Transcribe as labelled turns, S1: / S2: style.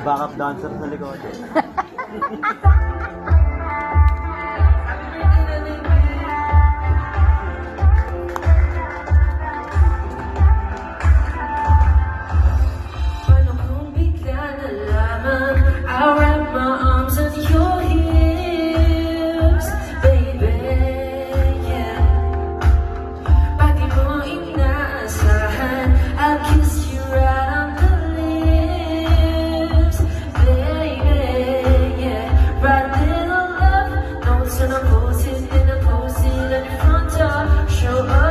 S1: backup dancer sa likod.
S2: Paano kung bigla na lamang I wrap my arms on your hips, baby, yeah. Pag di mo inaasahan, I'll kiss you right on the lips, baby, yeah. Write little love notes and I post it in the front door. Show up.